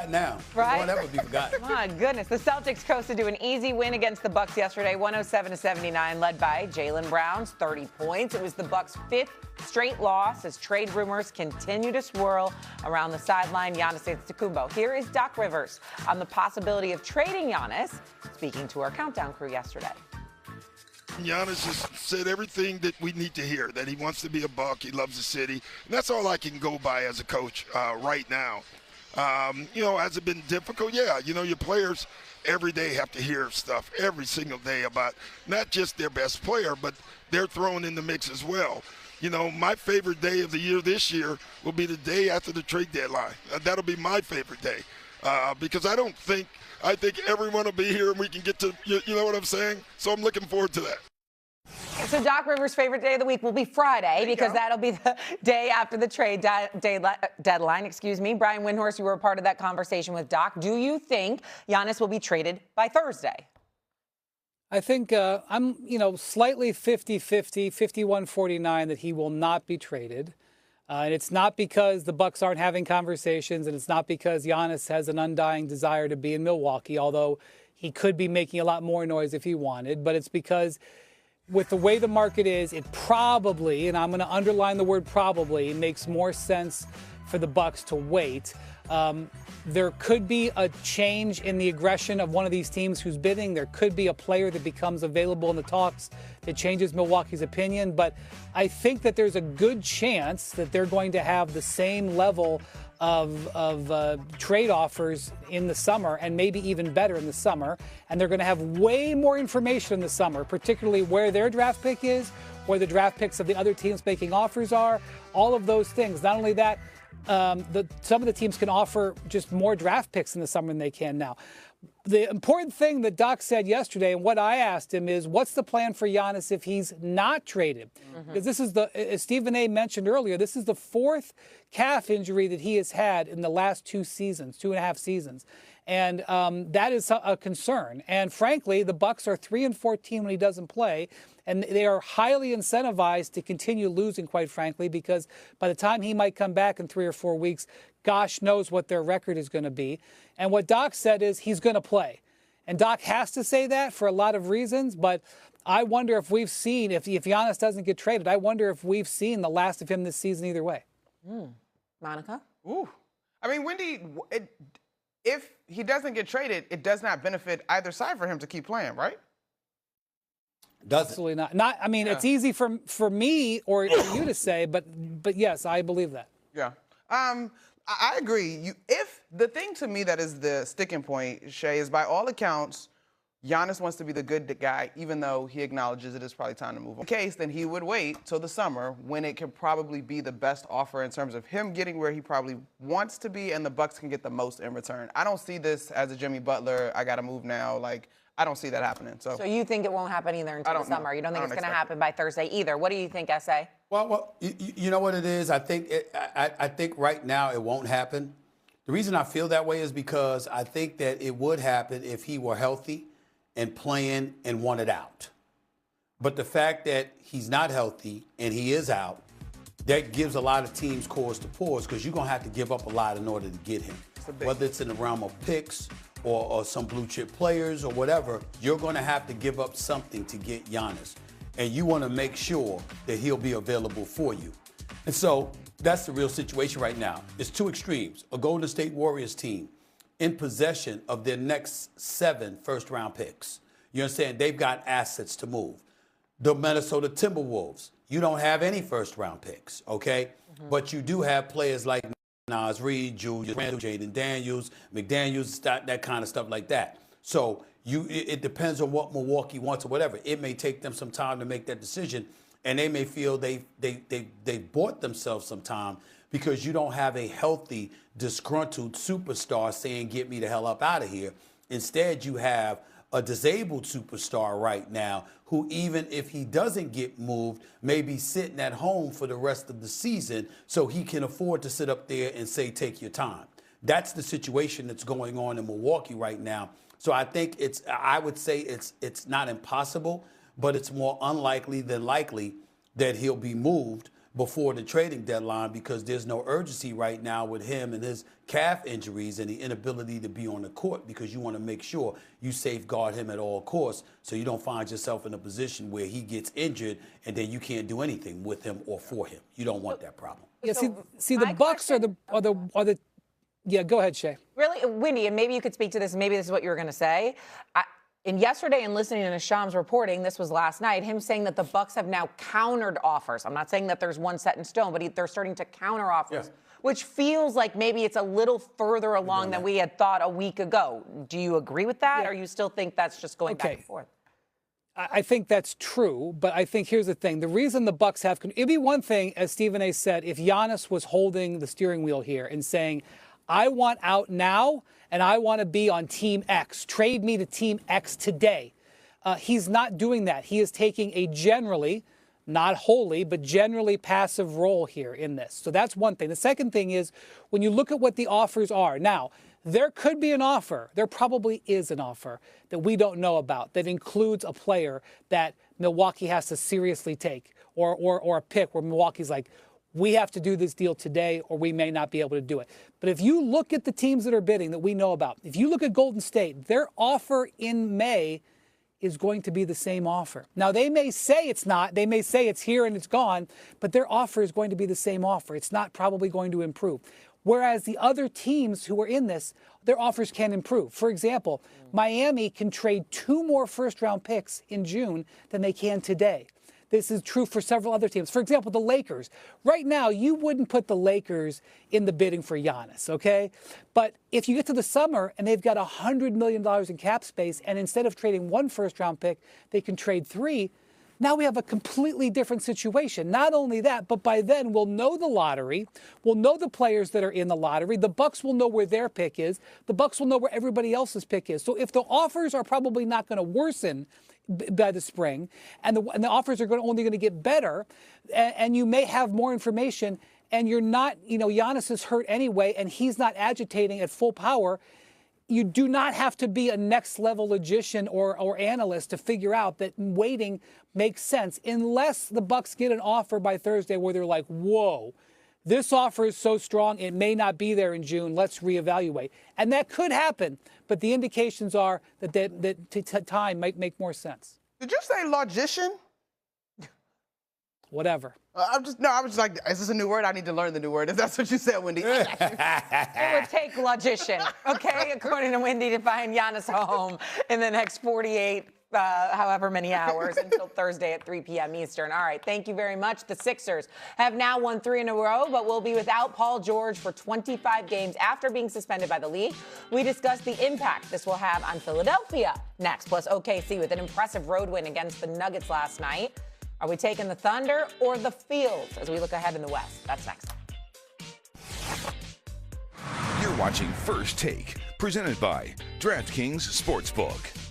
forgotten now. Right? It won't ever be forgotten. My goodness. The Celtics coasted to an easy win against the Bucks yesterday, 107-79, led by Jaylen Brown's 30 points. It was the Bucks' fifth straight loss as trade rumors continue to swirl around the sideline. Giannis Antetokounmpo. Here is Doc Rivers on the possibility of trading Giannis, speaking to our countdown crew yesterday. Giannis has said everything that we need to hear, that he wants to be a Buck, he loves the city, and that's all I can go by as a coach right now. Has it been difficult? Yeah, your players every day have to hear stuff every single day about not just their best player, but they're thrown in the mix as well. My favorite day of the year this year will be the day after the trade deadline. That'll be my favorite day because I think everyone will be here and we can get to, you know what I'm saying? So I'm looking forward to that. So Doc Rivers' favorite day of the week will be Friday because that'll be the day after the trade deadline. Brian Windhorst, you were a part of that conversation with Doc. Do you think Giannis will be traded by Thursday? I think I'm, slightly 50-50, 51-49 that he will not be traded. And it's not because the Bucks aren't having conversations, and it's not because Giannis has an undying desire to be in Milwaukee, although he could be making a lot more noise if he wanted. But it's because with the way the market is, it probably, and I'm going to underline the word probably, makes more sense for the Bucks to wait. There could be a change in the aggression of one of these teams who's bidding. There could be a player that becomes available in the talks that changes Milwaukee's opinion. But I think that there's a good chance that they're going to have the same level of trade offers in the summer, and maybe even better in the summer. And they're going to have way more information in the summer, particularly where their draft pick is, where the draft picks of the other teams making offers are, all of those things. Not only that, some of the teams can offer just more draft picks in the summer than they can now. The important thing that Doc said yesterday, and what I asked him, is what's the plan for Giannis if he's not traded? Because this is as Stephen A. mentioned earlier, this is the fourth calf injury that he has had in the last 2.5 seasons. And that is a concern. And frankly, the Bucks are 3-14 when he doesn't play. And they are highly incentivized to continue losing, quite frankly, because by the time he might come back in 3 or 4 weeks, gosh knows what their record is going to be. And what Doc said is he's going to play. And Doc has to say that for a lot of reasons. But I wonder if we've seen, if Giannis doesn't get traded, I wonder if we've seen the last of him this season either way. Monica? Ooh. I mean, Wendy, if he doesn't get traded, it does not benefit either side for him to keep playing, right? Absolutely not. I mean, it's easy for me or for you to say, but yes, I believe that. Yeah. I agree. If the thing to me that is the sticking point, Shay, is by all accounts, Giannis wants to be the good guy, even though he acknowledges it is probably time to move on. In case, then he would wait till the summer when it can probably be the best offer in terms of him getting where he probably wants to be and the Bucks can get the most in return. I don't see this as a Jimmy Butler, I got to move now. I don't see that happening. So you think it won't happen either until the summer? You don't think it's going to happen by Thursday either? What do you think, S.A.? Well, you know what it is? I think right now it won't happen. The reason I feel that way is because I think that it would happen if he were healthy and playing and wanted out. But the fact that he's not healthy and he is out, that gives a lot of teams cause to pause because you're going to have to give up a lot in order to get him. Whether it's in the realm of picks or some blue chip players or whatever, you're going to have to give up something to get Giannis. And you want to make sure that he'll be available for you. And so that's the real situation right now. It's two extremes. A Golden State Warriors team in possession of their next 7 first-round picks. You understand? They've got assets to move. The Minnesota Timberwolves, you don't have any first-round picks, okay? But you do have players like Nas Reed, Julius Randle, Jaden Daniels, McDaniels, that kind of stuff like that. So it depends on what Milwaukee wants or whatever. It may take them some time to make that decision, and they may feel they bought themselves some time because you don't have a healthy, disgruntled superstar saying, get me the hell up out of here. Instead, you have a disabled superstar right now who, even if he doesn't get moved, may be sitting at home for the rest of the season so he can afford to sit up there and say, take your time. That's the situation that's going on in Milwaukee right now. So I think I would say it's not impossible, but it's more unlikely than likely that he'll be moved before the trading deadline because there's no urgency right now with him and his calf injuries and the inability to be on the court because you want to make sure you safeguard him at all costs so you don't find yourself in a position where he gets injured and then you can't do anything with him or for him. You don't want that problem. Yeah, see, the Bucks are the. Yeah, go ahead, Shay. Really, Wendy, and maybe you could speak to this, and maybe this is what you were going to say. And yesterday, in listening to Sham's reporting, this was last night, him saying that the Bucks have now countered offers. I'm not saying that there's one set in stone, but they're starting to counter offers, which feels like maybe it's a little further along than we had thought a week ago. Do you agree with that, or you still think that's just going back and forth? I think that's true, but I think here's the thing. The reason the Bucks have, it'd be one thing, as Stephen A. said, if Giannis was holding the steering wheel here and saying, I want out now and I want to be on Team X. Trade me to Team X today. He's not doing that. He is taking a generally, not wholly, but generally passive role here in this. So that's one thing. The second thing is when you look at what the offers are. Now, there could be an offer. There probably is an offer that we don't know about that includes a player that Milwaukee has to seriously take or a pick where Milwaukee's like, we have to do this deal today or we may not be able to do it. But if you look at the teams that are bidding that we know about, if you look at Golden State, their offer in May is going to be the same offer. Now, they may say it's not. They may say it's here and it's gone, but their offer is going to be the same offer. It's not probably going to improve. Whereas the other teams who are in this, their offers can improve. For example, Miami can trade 2 more first-round picks in June than they can today. This is true for several other teams. For example, the Lakers. Right now, you wouldn't put the Lakers in the bidding for Giannis, okay? But if you get to the summer and they've got $100 million in cap space, and instead of trading 1 first-round pick, they can trade 3, now we have a completely different situation. Not only that, but by then we'll know the lottery. We'll know the players that are in the lottery. The Bucks will know where their pick is. The Bucks will know where everybody else's pick is. So if the offers are probably not going to worsen by the spring, and the offers are only going to get better, and you may have more information, and you're not, Giannis is hurt anyway, and he's not agitating at full power. You do not have to be a next-level logician or analyst to figure out that waiting makes sense, unless the Bucks get an offer by Thursday where they're like, whoa, this offer is so strong, it may not be there in June. Let's reevaluate. And that could happen, but the indications are that time might make more sense. Did you say logician? Whatever. I was just like, is this a new word? I need to learn the new word. If that's what you said, Wendy. It would take logician, okay, according to Wendy, to find Giannis home in the next 48 however many hours until Thursday at 3 p.m. Eastern. All right, thank you very much. The Sixers have now won 3 in a row, but will be without Paul George for 25 games after being suspended by the league. We discussed the impact this will have on Philadelphia next, plus OKC with an impressive road win against the Nuggets last night. Are we taking the Thunder or the Fields as we look ahead in the West? That's next. You're watching First Take, presented by DraftKings Sportsbook.